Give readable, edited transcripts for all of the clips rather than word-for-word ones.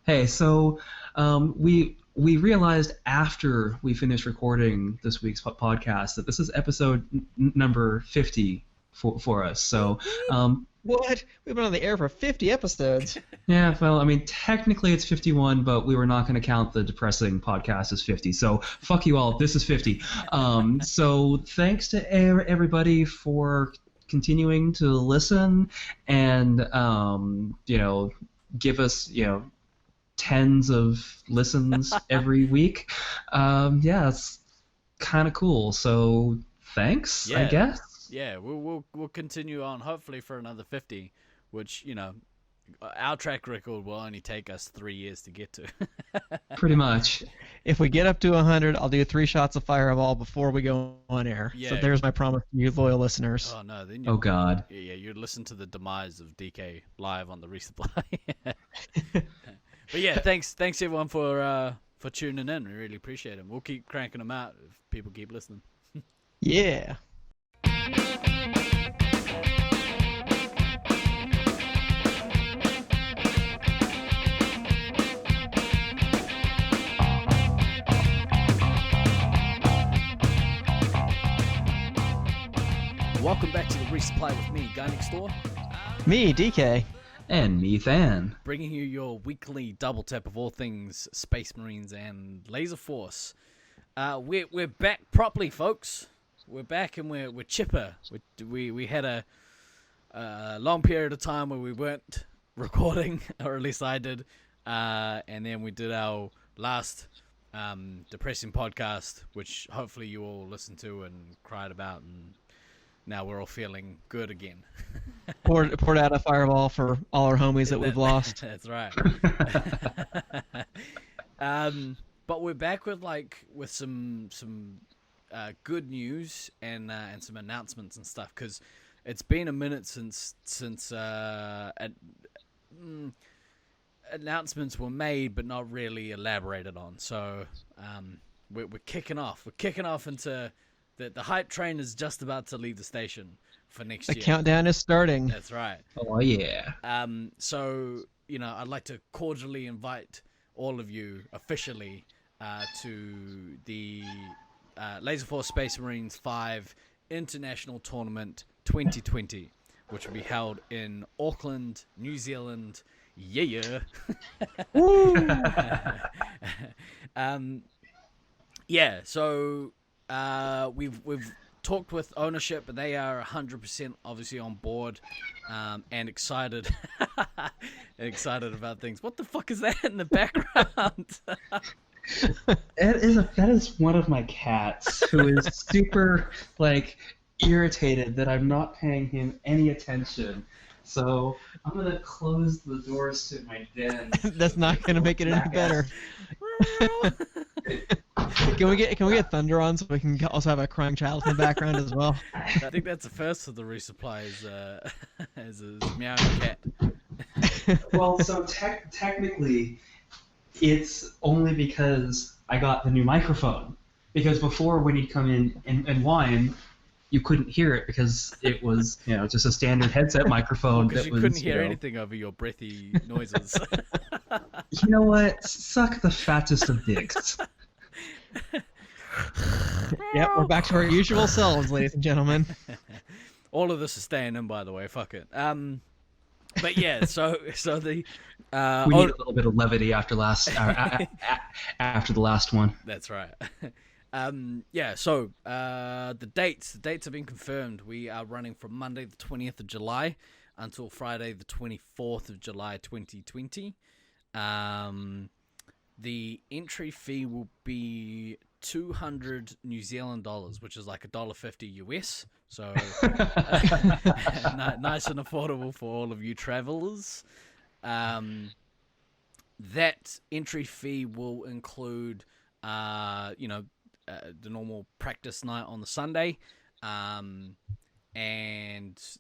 Hey, so we realized after we finished recording this week's podcast that this is episode number 50 for us. Beep So beep. What? We've been on the air for 50 episodes. yeah, well, I mean, technically it's 51, but we were not going to count the depressing podcast as 50. So fuck you all. This is 50. So thanks to everybody for continuing to listen and give us tens of listens every week. Yeah, it's kind of cool. So thanks, I Yeah, guess. yeah. We'll continue on hopefully for another 50, which our track record will only take us 3 years to get to. Pretty much. If we get up to 100, I'll do 3 shots of Fireball before we go on air. Yeah. So there's my promise to you, loyal listeners. Oh no, then Oh God. yeah, you'd listen to the demise of DK live on the Resupply. But yeah, thanks everyone for tuning in. We really appreciate it. We'll keep cranking them out if people keep listening. Yeah. Welcome back to the Resupply with me, Guy Next Door, Me, DK. And me, Than. bringing you your weekly double tap of all things Space Marines and Laserforce. We're back properly, folks. We're back and we're chipper. We had a long period of time where we weren't recording, or at least I did, and then we did our last depressing podcast, which hopefully you all listened to and cried about, and now we're all feeling good again. Poured out a Fireball for all our homies that we've lost. That's right. But we're back with some good news and some announcements and stuff, because it's been a minute since announcements were made but not really elaborated on. So we're kicking off. We're kicking off into the hype train is just about to leave the station for next The year. countdown is starting. That's right. Oh yeah. So, I'd like to cordially invite all of you officially to the Laserforce Space Marines 5 International Tournament 2020, which will be held in Auckland, New Zealand. Yeah. Woo! Yeah, so we've talked with ownership, and they are 100% obviously on board and excited excited about things. What the fuck is that in the background? That is one of my cats who is super irritated that I'm not paying him any attention. So I'm gonna close the doors to my den. That's not going to make it any better. Can we get Thunder on so we can also have a crying child in the background as well? I think that's the first of the resupply is a meowing cat. Well, so technically, it's only because I got the new microphone. Because before, when he'd come in and whine, you couldn't hear it because it was, just a standard headset microphone. Because that you was, couldn't hear anything over your breathy noises. You know what? Suck the fattest of dicks. Yep, we're back to our usual selves, ladies and gentlemen. All of this is staying in, by the way. Fuck it. But yeah, so the We need a little bit of levity after after the last one. That's right. Yeah, so the dates have been confirmed. We are running from Monday the 20th of July until Friday the 24th of July 2020. The entry fee will be 200 New Zealand dollars, which is like $1.50 US. So nice and affordable for all of you travelers. That entry fee will include, the normal practice night on the Sunday, and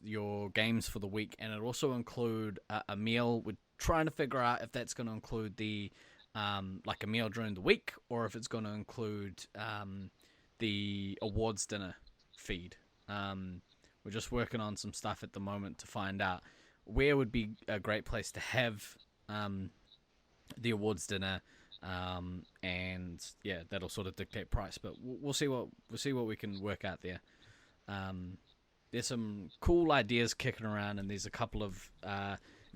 your games for the week, and it'll also include a meal. We're trying to figure out if that's going to include the like a meal during the week, or if it's going to include the awards dinner feed. We're just working on some stuff at the moment to find out where would be a great place to have the awards dinner, and yeah, that'll sort of dictate price. But we'll see what we can work out there. There's some cool ideas kicking around, and there's a couple of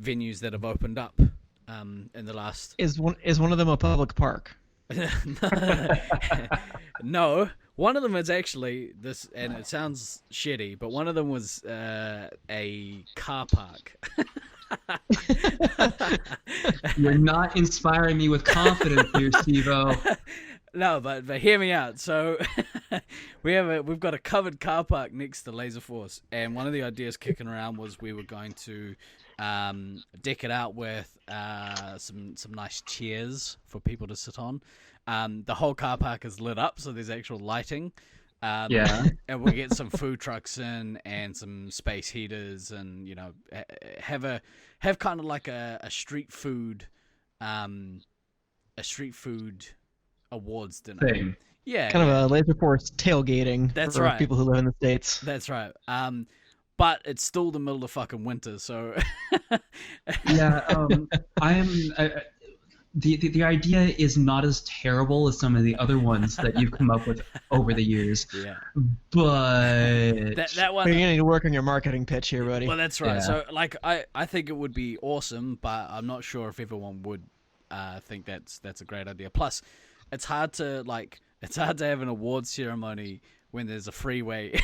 venues that have opened up in the last. Is one of them a public park? No, one of them is actually this, and it sounds shitty, but one of them was a car park. You're not inspiring me with confidence here, Steve-O. No, but hear me out. So we've got a covered car park next to Laserforce, and one of the ideas kicking around was we were going to deck it out with some nice chairs for people to sit on. The whole car park is lit up, so there's actual lighting. Yeah. And we'll get some food trucks in and some space heaters, and have kind of like a street food awards dinner Thing. Yeah, Kind of a Laserforce tailgating. That's for right. People who live in the States. That's right. But it's still the middle of fucking winter, so Yeah. The idea is not as terrible as some of the other ones that you've come up with over the years. yeah. But That one. But you need to work on your marketing pitch here, buddy. Well, that's right. Yeah. So, I think it would be awesome, but I'm not sure if everyone would think that's a great idea. Plus, it's hard to have an award ceremony when there's a freeway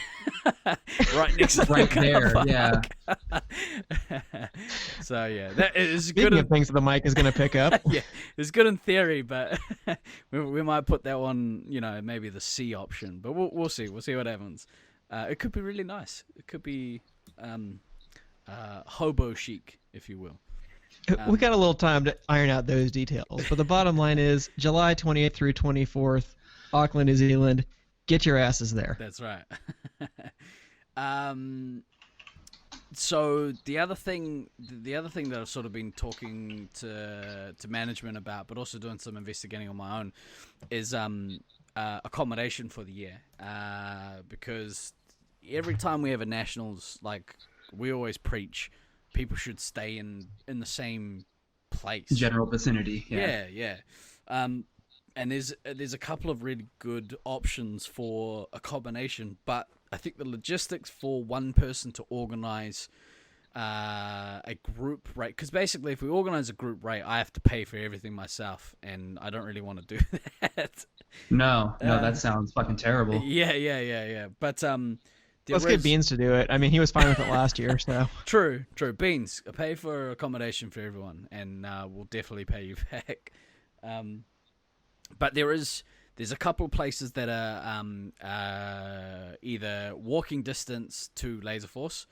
right next to right the car there, park. yeah. So yeah, that is Speaking good. of things that the mic is going to pick up. Yeah, it's good in theory, but we might put that one, maybe the C option. But we'll see. We'll see what happens. It could be really nice. It could be hobo chic, if you will. We got a little time to iron out those details, but the bottom line is July 28th through 24th, Auckland, New Zealand. Get your asses there. That's right. So the other thing that I've sort of been talking to management about, but also doing some investigating on my own, is accommodation for the year. Because every time we have a nationals, like we always preach, people should stay in the same place, General vicinity. Yeah. And there's a couple of really good options for accommodation, but I think the logistics for one person to organize a group rate, because basically if we organize a group rate, I have to pay for everything myself, and I don't really want to do that. No, that sounds fucking terrible. Yeah. But Let's get Beans to do it. I mean, he was fine with it last year, so. True. Beans, pay for accommodation for everyone, and we'll definitely pay you back. But there's a couple of places that are either walking distance to Laserforce,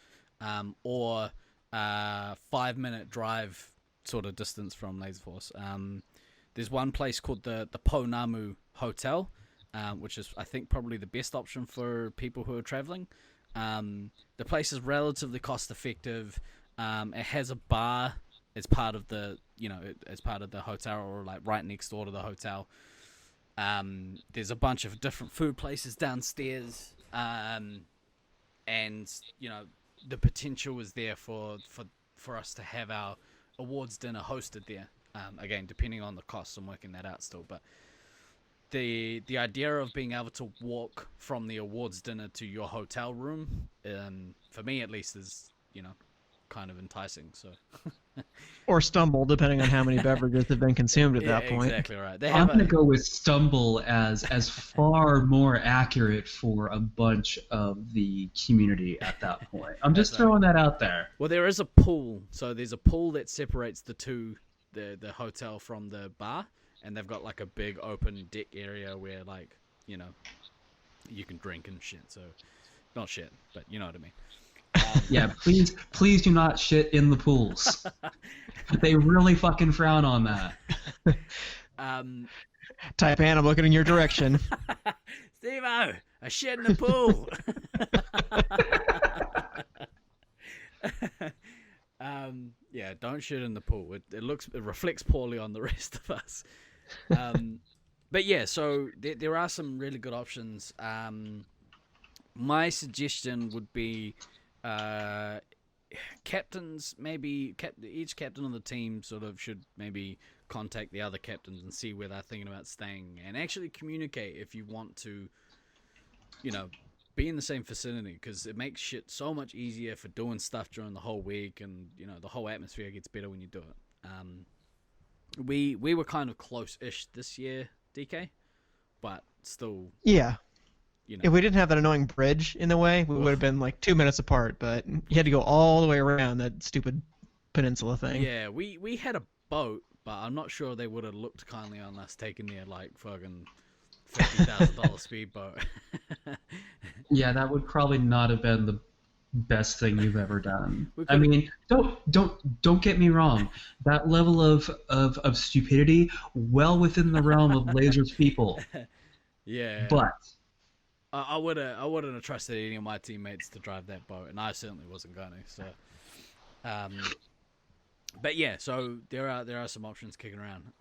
or 5-minute drive sort of distance from Laserforce. There's one place called the Pounamu Hotel, which is, I think, probably the best option for people who are traveling. The place is relatively cost effective. It has a bar as part of the hotel, or like right next door to the hotel. There's a bunch of different food places downstairs, and the potential is there for us to have our awards dinner hosted there. Again, depending on the costs, I'm working that out still, but the idea of being able to walk from the awards dinner to your hotel room, for me at least, is kind of enticing. So Or stumble, depending on how many beverages have been consumed at that point. Exactly right. I'm going to go with stumble as far more accurate for a bunch of the community at that point. I'm just throwing that out there. Well, there is a pool. So there's a pool that separates the hotel from the bar, and they've got like a big open deck area where, like, you can drink and shit. So not shit, but you know what I mean. Yeah, please do not shit in the pools. They really fucking frown on that. Taipan, I'm looking in your direction. Steve-O, I shit in the pool. Yeah, don't shit in the pool. It reflects poorly on the rest of us. But yeah, so there are some really good options. My suggestion would be captains, maybe each captain of the team sort of should maybe contact the other captains and see where they're thinking about staying, and actually communicate if you want to, be in the same vicinity, because it makes shit so much easier for doing stuff during the whole week, and the whole atmosphere gets better when you do it. We were kind of close-ish this year, DK, but still, Yeah. If we didn't have that annoying bridge in the way, we would have been like 2 minutes apart, but you had to go all the way around that stupid peninsula thing. Yeah, we had a boat, but I'm not sure they would have looked kindly on us taking their like fucking $50,000 speedboat. Yeah, that would probably not have been the best thing you've ever done. We I could've- mean, don't get me wrong. That level of stupidity, well within the realm of Laser's people. Yeah, But I wouldn't have trusted any of my teammates to drive that boat, and I certainly wasn't going to. So, but yeah, so there are some options kicking around.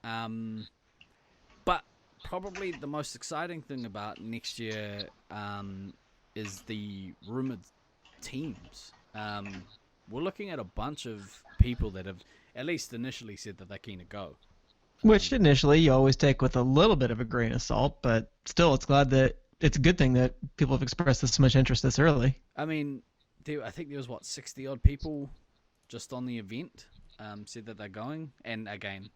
But probably the most exciting thing about next year is the rumored teams. We're looking at a bunch of people that have at least initially said that they're keen to go. Which initially you always take with a little bit of a grain of salt, but still, it's a good thing that people have expressed this much interest this early. I mean, I think there was 60 odd people just on the event said that they're going, and again,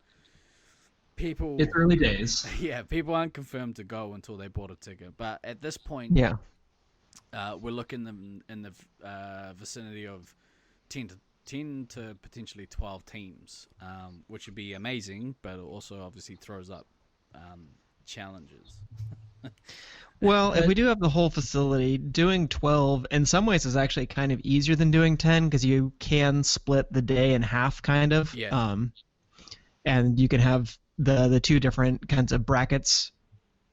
people. it's early days. Yeah, people aren't confirmed to go until they bought a ticket. But at this point, Yeah. we're looking in the vicinity of 10 to potentially 12 teams, which would be amazing, but it also obviously throws up challenges. Well, if we do have the whole facility, doing 12 in some ways is actually kind of easier than doing 10 because you can split the day in half, kind of. Yeah. And you can have the two different kinds of brackets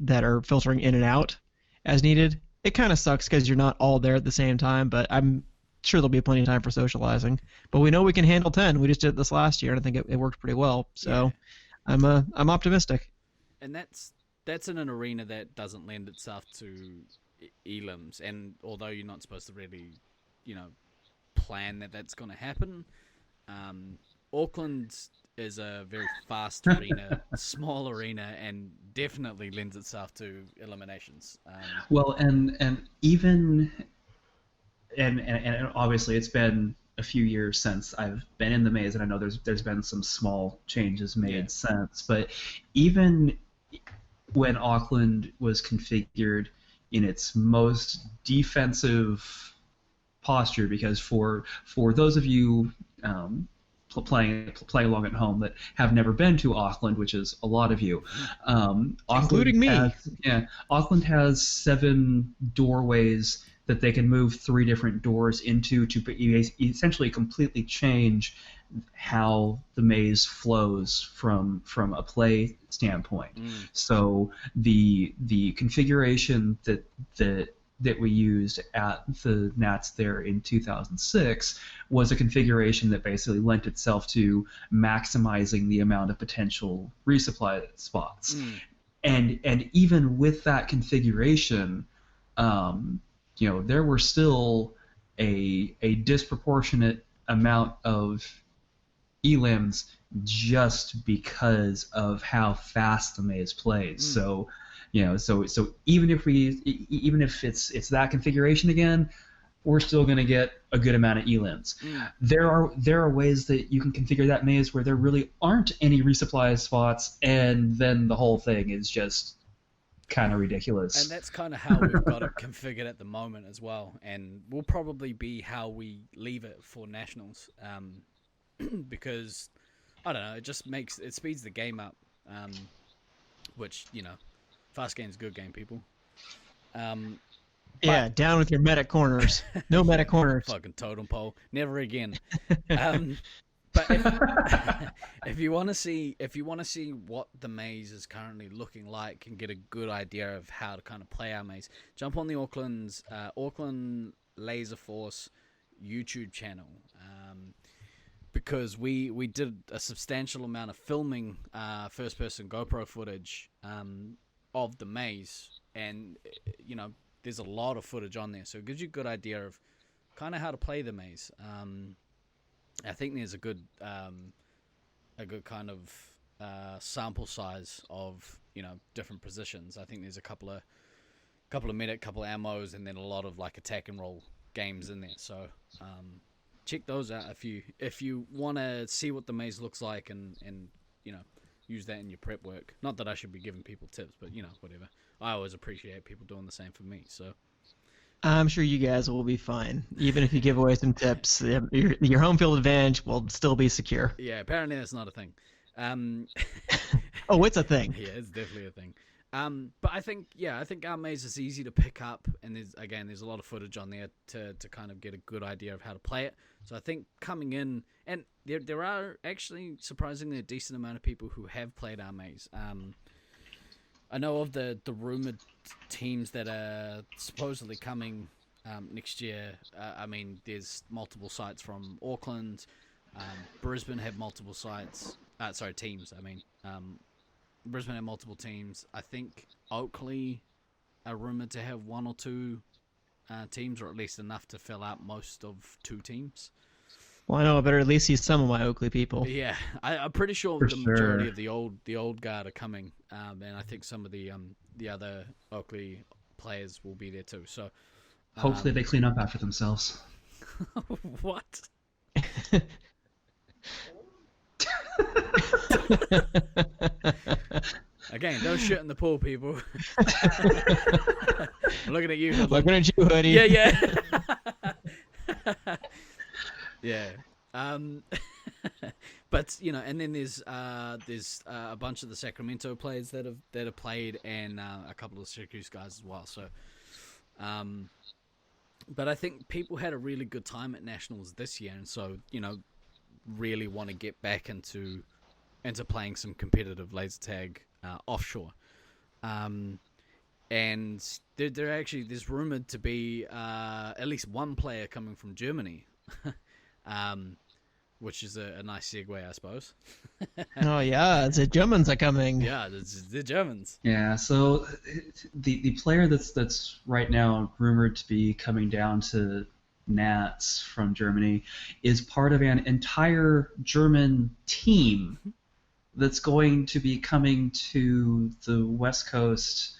that are filtering in and out as needed. It kind of sucks because you're not all there at the same time, but I'm sure there'll be plenty of time for socializing. But we know we can handle 10. We just did this last year, and I think it worked pretty well. So Yeah. I'm optimistic. And that's in an arena that doesn't lend itself to elims, and although you're not supposed to really, plan that that's going to happen, Auckland is a very fast arena, small arena, and definitely lends itself to eliminations. Well, and even and obviously it's been a few years since I've been in the maze, and I know there's been some small changes made since, but even when Auckland was configured in its most defensive posture, because for those of you playing along at home that have never been to Auckland, which is a lot of you, Including me. Auckland has 7 doorways that they can move 3 different doors into to essentially completely change how the maze flows from a play standpoint. So the configuration that we used at the Nats there in 2006 was a configuration that basically lent itself to maximizing the amount of potential resupply spots. And even with that configuration, there were still a disproportionate amount of elims just because of how fast the maze plays. So even if it's that configuration again, we're still going to get a good amount of elims. There are ways that you can configure that maze where there really aren't any resupply spots, and then the whole thing is just kind of ridiculous. And that's kind of how we've got it configured at the moment as well, and will probably be how we leave it for nationals, because I don't know, it speeds the game up, which fast game's good game, people. Yeah, down with your meta corners. No meta corners. Fucking totem pole, never again. But if you want to see what the maze is currently looking like and get a good idea of how to kind of play our maze, jump on the Auckland Laserforce YouTube channel, because we did a substantial amount of filming, first person GoPro footage of the maze, and there's a lot of footage on there, so it gives you a good idea of kind of how to play the maze. I think there's a good kind of sample size of different positions. I think there's a couple of medic, couple of ammos, and then a lot of like attack and roll games in there. So check those out if you want to see what the maze looks like and use that in your prep work. Not that I should be giving people tips, but whatever. I always appreciate people doing the same for me. So I'm sure you guys will be fine. Even if you give away some tips, your home field advantage will still be secure. Yeah, apparently that's not a thing. Oh, it's a thing. Yeah, it's definitely a thing. But I think our maze is easy to pick up, and there's a lot of footage on there to kind of get a good idea of how to play it. So I think coming in, and there are actually surprisingly a decent amount of people who have played our maze. I know of the rumored teams that are supposedly coming next year. I mean, there's multiple sites from Auckland, Brisbane have multiple sites. Teams. I mean, Brisbane have multiple teams. I think Oakley are rumored to have one or two teams, or at least enough to fill out most of 2 teams. Well, I know I better at least see some of my Oakley people. Yeah, I'm pretty sure For the sure. majority of the old guard are coming, and I think some of the other Oakley players will be there too. So Hopefully they clean up after themselves. what? Again, don't shit in the pool, people. I'm looking at you. Looking at you, Hoodie. Yeah. Yeah. But and then there's a bunch of the Sacramento players that have played, and a couple of Syracuse guys as well. So, but I think people had a really good time at Nationals this year, and so really want to get back into playing some competitive laser tag offshore. And there's rumored to be at least one player coming from Germany, which is a nice segue, I suppose. Oh yeah, the Germans are coming. Yeah, the Germans. Yeah, so the player that's right now rumored to be coming down to Nats from Germany is part of an entire German team that's going to be coming to the West Coast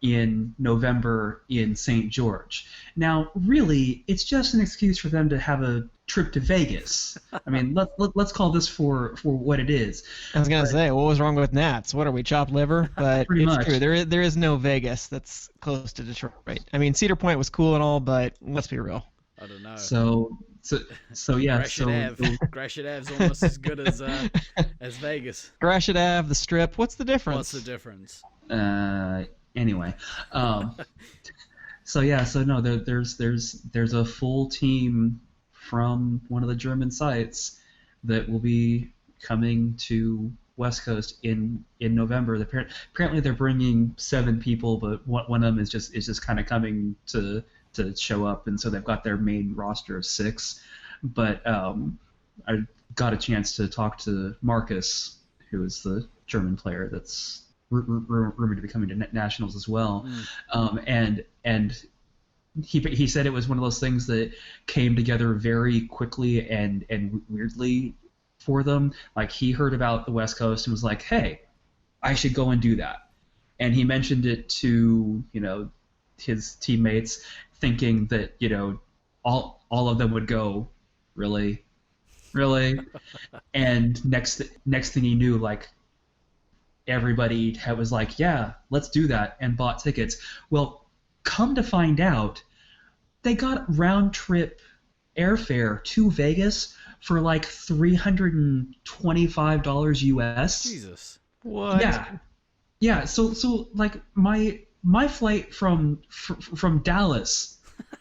in November in St. George. Now, really, it's just an excuse for them to have a trip to Vegas. I mean, let's call this for what it is. I was gonna say, what was wrong with Nats? What are we, chopped liver? But Pretty it's much. true. There is no Vegas that's close to Detroit. I mean, Cedar Point was cool and all, but let's be real. I don't know. So yeah. Gratiot Ave's almost as good as Vegas. Gratiot Ave, the Strip. What's the difference? What's the difference? Anyway, so no, there's a full team from one of the German sites that will be coming to West Coast in November. Apparently they're bringing 7 people, but one of them is just kind of coming to show up, and so they've got their main roster of 6. But I got a chance to talk to Marcus, who is the German player that's rumored to be coming to Nationals as well. And he said it was one of those things that came together very quickly and weirdly for them. Like, he heard about the West Coast and was like, hey, I should go and do that. And he mentioned it to his teammates, thinking that all of them would go, really, and next thing he knew, like, everybody was like, yeah, let's do that, and bought tickets. Well, come to find out, they got round trip airfare to Vegas for like $325 US. Jesus. What? Yeah. So like my flight from Dallas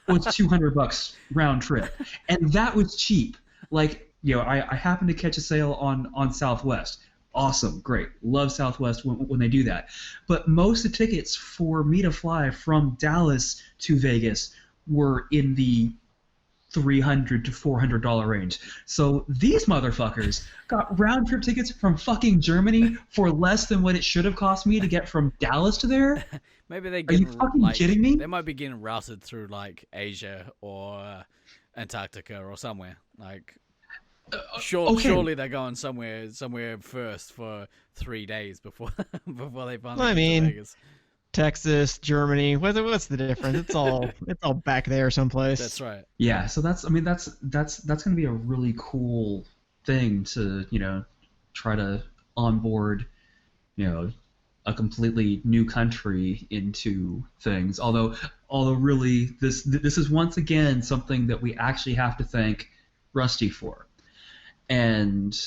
was $200 round trip, and that was cheap. Like, I happened to catch a sale on Southwest. Awesome, great, love Southwest when they do that. But most of the tickets for me to fly from Dallas to Vegas were in the $300 to $400 range. So these motherfuckers got round trip tickets from fucking Germany for less than what it should have cost me to get from Dallas to there. Maybe they Are you fucking kidding me? They might be getting routed through like Asia or Antarctica or somewhere. Like, Okay. Surely they're going somewhere first for 3 days before before they finally I get to mean, Vegas. Texas, Germany. What's the difference? It's all back there someplace. That's right. Yeah, so that's going to be a really cool thing to, try to onboard, a completely new country into things. Although really this is once again something that we actually have to thank Rusty for. And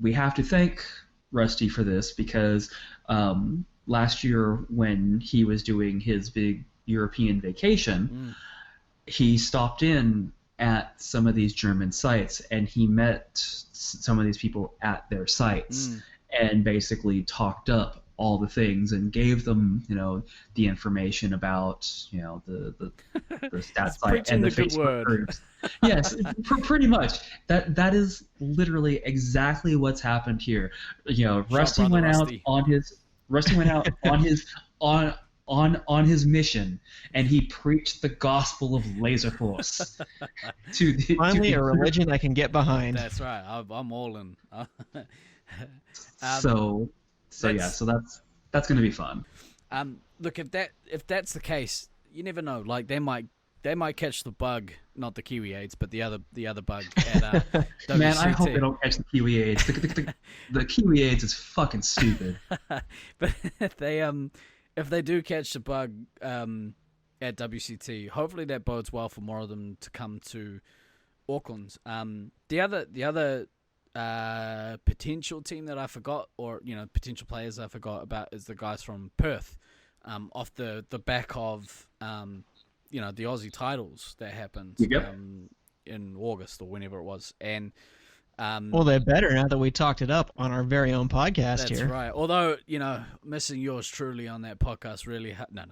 we have to thank Rusty for this because last year when he was doing his big European vacation, he stopped in at some of these German sites and he met some of these people at their sites and basically talked up all the things and gave them, the information about, the stat site and the Facebook groups. Yes, pretty much. That is literally exactly what's happened here. Rusty went out on his mission, and he preached the gospel of Laserforce. Finally, a religion I can get behind. That's right. I'm all in. So that's going to be fun. Look, if that's the case, you never know. Like they might catch the bug, not the Kiwi AIDS, but the other bug at WCT. Man, I hope they don't catch the Kiwi AIDS. The Kiwi AIDS is fucking stupid. But if they do catch the bug at WCT, hopefully that bodes well for more of them to come to Auckland. The other potential team that I forgot, or potential players I forgot about, is the guys from Perth, off the back of the Aussie titles that happened in August or whenever it was, and well, they're better now that we talked it up on our very own podcast here. That's right. Although missing yours truly on that podcast really no.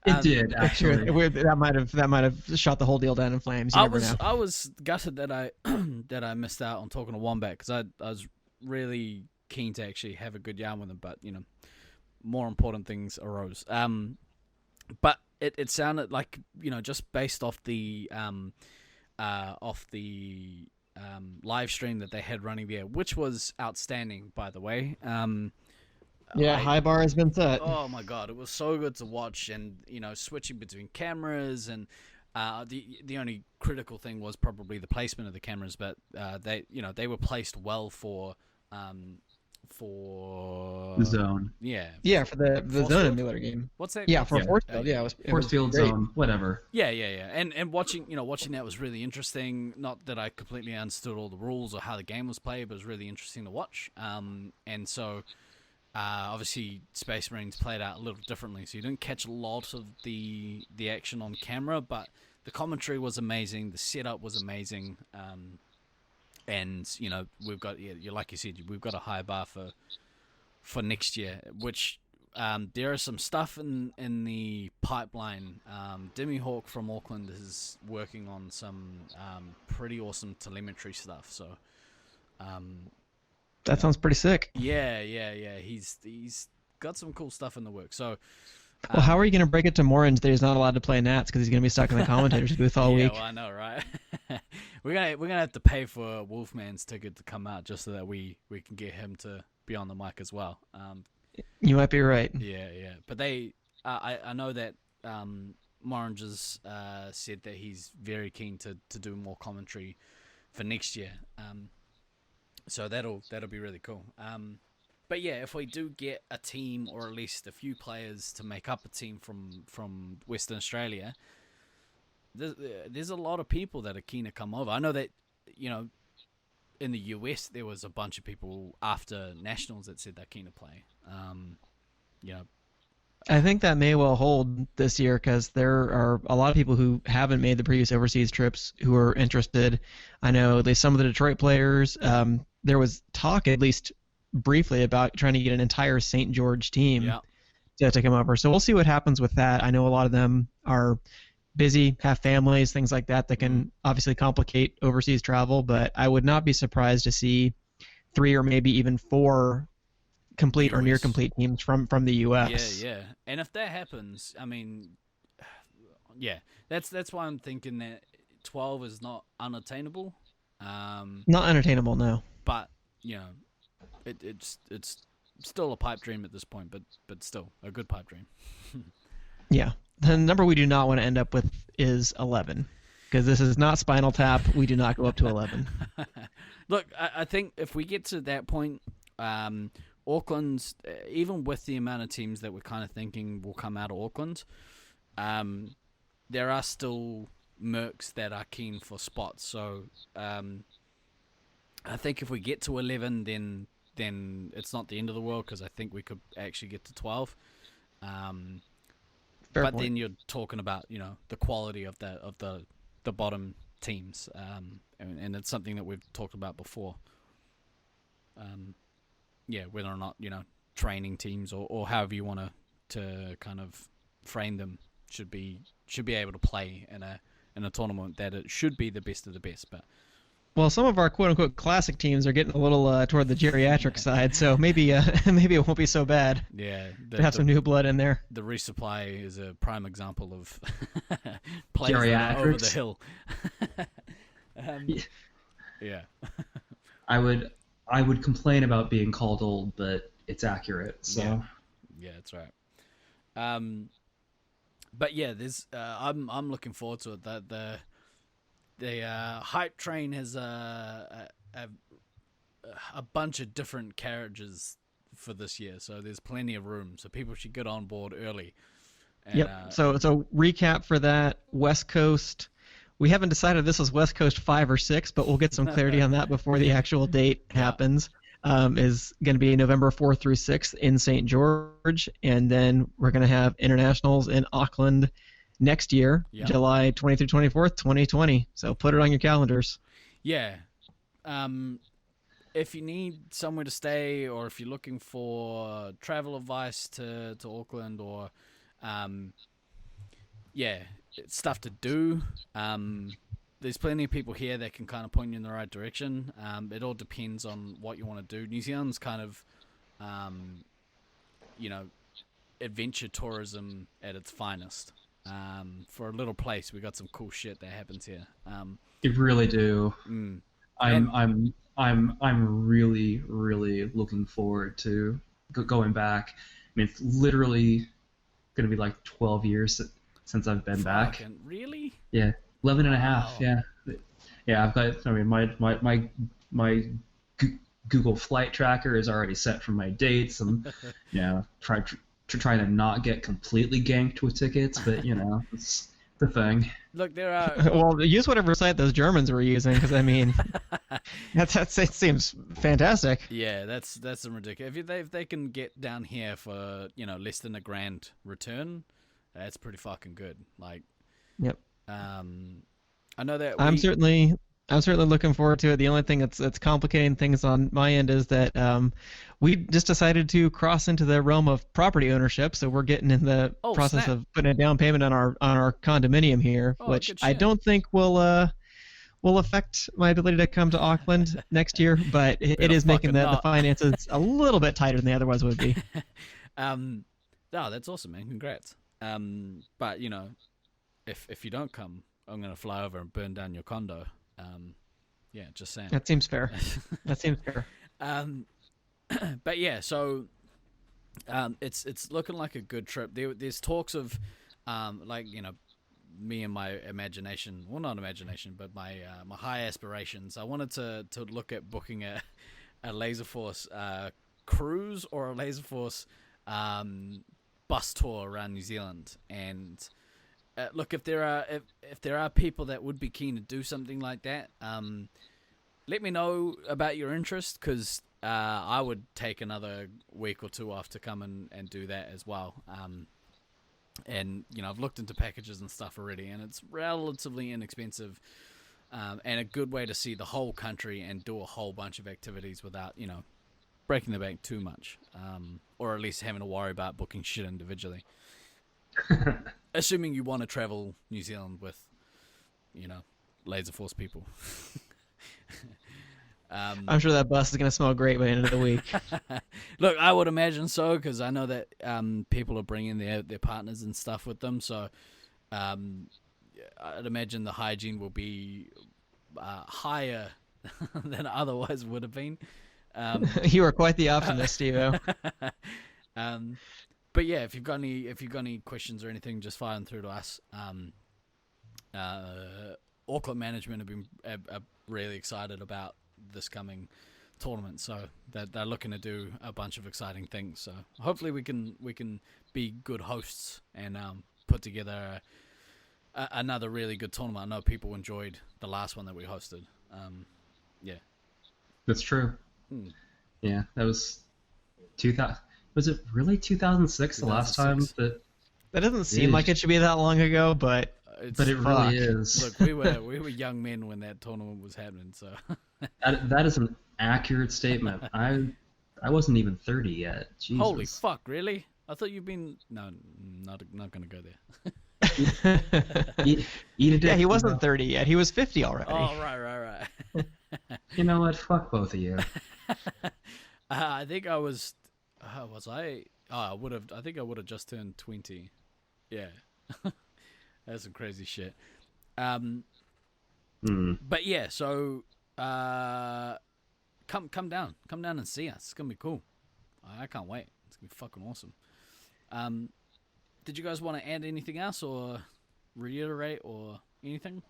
It did actually. That might have shot the whole deal down in flames. I was gutted that I that I missed out on talking to Wombat because I was really keen to actually have a good yarn with him, but more important things arose. But it sounded like just based off the live stream that they had running there, which was outstanding, by the way. High bar has been set. Oh my god, it was so good to watch, and switching between cameras, and the only critical thing was probably the placement of the cameras, but they were placed well for the zone. Yeah, for the zone emulator game. What's that? Yeah, for Force Field. Yeah, it was Force Field great. Zone, whatever. Yeah. And watching that was really interesting. Not that I completely understood all the rules or how the game was played, but it was really interesting to watch. And so obviously Space Marines played out a little differently, so you didn't catch a lot of the action on camera, but the commentary was amazing, the setup was amazing. And we've got like you said, we've got a high bar for next year, which there is some stuff in the pipeline. Demi Hawk from Auckland is working on some pretty awesome telemetry stuff. So that sounds pretty sick. Yeah. He's got some cool stuff in the works. So. Well, how are you going to break it to Morange that he's not allowed to play Nats because he's going to be stuck in the commentator's booth all week? Yeah, well, I know, right? We're gonna have to pay for Wolfman's ticket to come out just so that we can get him to be on the mic as well. You might be right. Yeah. But they, I know that Morange has said that he's very keen to do more commentary for next year. So that'll be really cool. But yeah, if we do get a team, or at least a few players to make up a team from Western Australia, there's a lot of people that are keen to come over. I know that, in the US there was a bunch of people after Nationals that said they're keen to play. I think that may well hold this year because there are a lot of people who haven't made the previous overseas trips who are interested. I know at least some of the Detroit players. There was talk, at least briefly, about trying to get an entire St. George team to come over. So we'll see what happens with that. I know a lot of them are busy, have families, things like that can obviously complicate overseas travel, but I would not be surprised to see 3 or maybe even 4 complete or near complete teams from the US. Yeah. And if that happens, I mean, that's why I'm thinking that 12 is not unattainable. Not unattainable, no. But you know, it's still a pipe dream at this point, but still a good pipe dream. Yeah. The number we do not want to end up with is 11. Because this is not Spinal Tap. We do not go up to 11. Look, I think if we get to that point, Auckland's, even with the amount of teams that we're kind of thinking will come out of Auckland, there are still mercs that are keen for spots. So I think if we get to 11, then it's not the end of the world, because I think we could actually get to 12. Fair but point. then you're talking about, you know, the quality of the bottom teams, and it's something that we've talked about before. Yeah, whether or not, you know, training teams or however you want to kind of frame them should be able to play in a tournament that it should be the best of the best. But Well, some of our quote-unquote classic teams are getting a little toward the geriatric side, so maybe maybe it won't be so bad yeah, to have some new blood in there. the resupply is a prime example of players that are over the Geriatrics. hill. Yeah. Yeah. I would complain about being called old, but it's accurate. So Yeah, that's right. But yeah, there's I'm looking forward to it. The hype train has a bunch of different carriages for this year, so there's plenty of room. So people should get on board early. And, Yep. So recap for that: West Coast. We haven't decided if this is West Coast 5 or 6, but we'll get some clarity on that before the actual date happens. Is going to be November 4th through 6th in St. George, and then we're going to have internationals in Auckland next year, Yep. July 20th through 24th, 2020. So put it on your calendars. Yeah. If you need somewhere to stay, or if you're looking for travel advice to Auckland, or stuff to do, there's plenty of people here that can kind of point you in the right direction. It all depends on what you want to do. New Zealand's kind of, adventure tourism at its finest. For a little place, we got some cool shit that happens here. you really do. Mm. I'm really looking forward to going back. I mean, it's literally going to be like 12 years since I've been back. Fucking really? Yeah, 11 and a half. Wow. Yeah. I've got. I mean, my Google flight tracker is already set for my dates. I'm, trying to not get completely ganked with tickets, but it's the thing. Look, there are. Well, use whatever site those Germans were using, because I mean, it seems fantastic. Yeah, that's some ridiculous. If they can get down here for less than $1,000 return, that's pretty fucking good. Like, Yep. I know that I'm certainly looking forward to it. The only thing that's complicating things on my end is that we just decided to cross into the realm of property ownership, so we're getting in the process snap. of putting a down payment on our condominium here, Oh, which good I shit. don't think will affect my ability to come to Auckland next year, but it Better is making fucking the not. finances a little bit tighter than they otherwise would be. No, that's awesome, man. Congrats. But if you don't come, I'm gonna fly over and burn down your condo. Yeah, just saying. That seems fair. That seems fair. But yeah, so it's looking like a good trip. There's talks of me and my imagination, well, not imagination, but my high aspirations. I wanted to look at booking a Laserforce cruise or a Laserforce bus tour around New Zealand. And look, if there are people that would be keen to do something like that, let me know about your interest, because I would take another week or two off to come and do that as well. And I've looked into packages and stuff already, and it's relatively inexpensive, and a good way to see the whole country and do a whole bunch of activities without breaking the bank too much, or at least having to worry about booking shit individually. Assuming you want to travel New Zealand with Laserforce people. I'm sure that bus is going to smell great by the end of the week. Look, I would imagine so, because I know that people are bringing their partners and stuff with them. So I'd imagine the hygiene will be higher than it otherwise would have been. You are quite the optimist, Steve-O. But yeah, if you've got any questions or anything, just fire them through to us. Auckland management have been really excited about this coming tournament, so they're looking to do a bunch of exciting things. So hopefully we can be good hosts and put together another really good tournament. I know people enjoyed the last one that we hosted. Yeah, that's true. Yeah, that was 2000. Was it really 2006 the last time? That doesn't seem like it should be that long ago, but it really is. Look, we were young men when that tournament was happening, so that is an accurate statement. I wasn't even 30 yet. Jesus. Holy fuck! Really? I thought you've been not gonna go there. Eat a dick, yeah, he wasn't 30 yet. He was 50 already. Oh, right. You know what? Fuck both of you. I think I was. Was I? Oh, I would have. I think I would have just turned 20. Yeah, that's some crazy shit. But yeah, so come down and see us. It's gonna be cool. I can't wait. It's gonna be fucking awesome. Did you guys want to add anything else or reiterate or anything?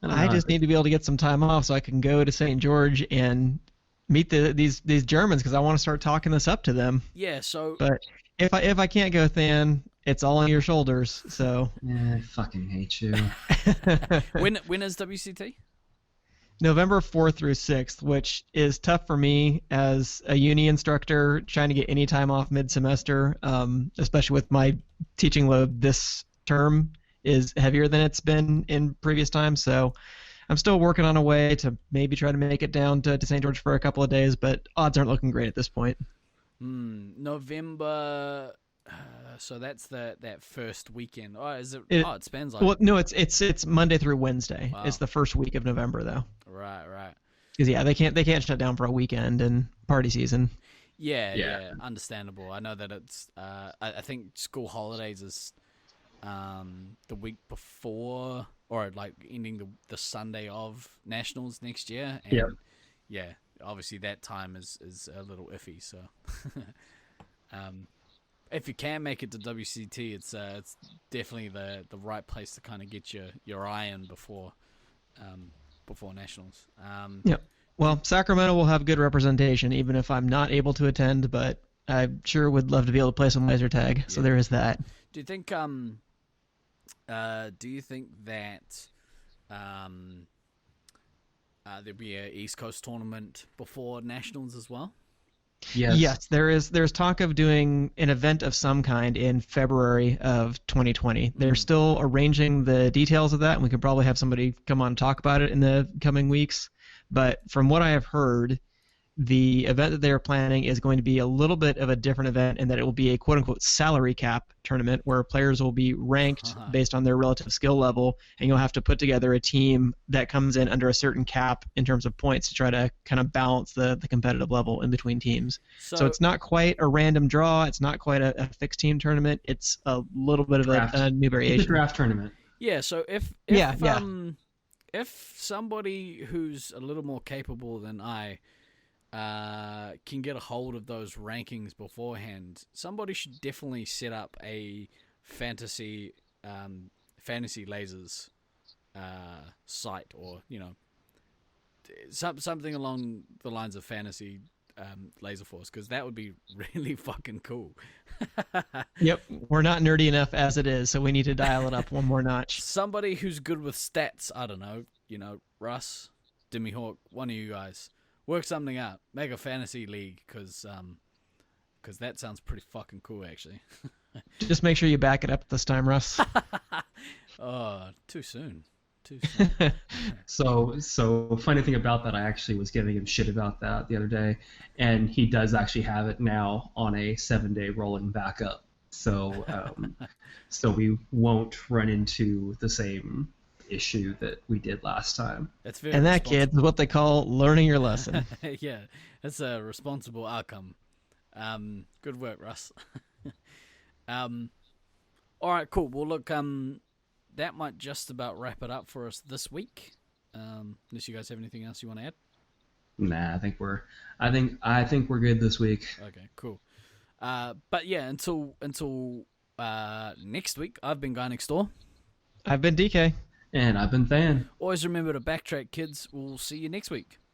I just need to be able to get some time off so I can go to St. George and meet these Germans because I want to start talking this up to them. Yeah. So. But if I can't go, Than, it's all on your shoulders. So. Yeah, I fucking hate you. When is WCT? November 4th through 6th, which is tough for me as a uni instructor trying to get any time off mid-semester, especially with my teaching load this term is heavier than it's been in previous times. So I'm still working on a way to maybe try to make it down to St. George for a couple of days, but odds aren't looking great at this point. November... so that's that first weekend. Oh, is it? It spans like. Well, no, it's Monday through Wednesday. Wow. It's the first week of November, though. Right. Because they can't shut down for a weekend and party season. Yeah, understandable. I know that it's. I think school holidays is, the week before or like ending the Sunday of nationals next year. And yeah, obviously that time is a little iffy. So. If you can make it to WCT, it's definitely the right place to kind of get your eye in before nationals. Yep. Well, Sacramento will have good representation, even if I'm not able to attend. But I sure would love to be able to play some laser tag. So there is that. Do you think that there'll be an East Coast tournament before nationals as well? Yes, there's talk of doing an event of some kind in February of 2020. They're still arranging the details of that, and we could probably have somebody come on and talk about it in the coming weeks. But from what I have heard, the event that they're planning is going to be a little bit of a different event in that it will be a quote-unquote salary cap tournament where players will be ranked based on their relative skill level, and you'll have to put together a team that comes in under a certain cap in terms of points to try to kind of balance the competitive level in between teams. So it's not quite a random draw. It's not quite a fixed team tournament. It's a little bit of a new variation. It's a draft tournament. Yeah, so if somebody who's a little more capable than I can get a hold of those rankings beforehand, somebody should definitely set up a fantasy lasers site, or something along the lines of fantasy Laserforce, because that would be really fucking cool. Yep, we're not nerdy enough as it is, so we need to dial it up one more notch. Somebody who's good with stats, I don't know, Russ, Demi Hawk, one of you guys. Work something out. Make a fantasy league, because that sounds pretty fucking cool, actually. Just make sure you back it up this time, Russ. Oh, too soon. So funny thing about that, I actually was giving him shit about that the other day, and he does actually have it now on a 7-day rolling backup. So so we won't run into the same issue that we did last time. That's very and that, kids, is what they call learning your lesson. Yeah, that's a responsible outcome. Good work, Russ. All right, cool. Well, look, that might just about wrap it up for us this week. Unless you guys have anything else you want to add. Nah, I think we're good this week. Okay, cool. But yeah, until next week, I've been Guy Next Door. I've been DK. And I've been Fan. Always remember to backtrack, kids. We'll see you next week.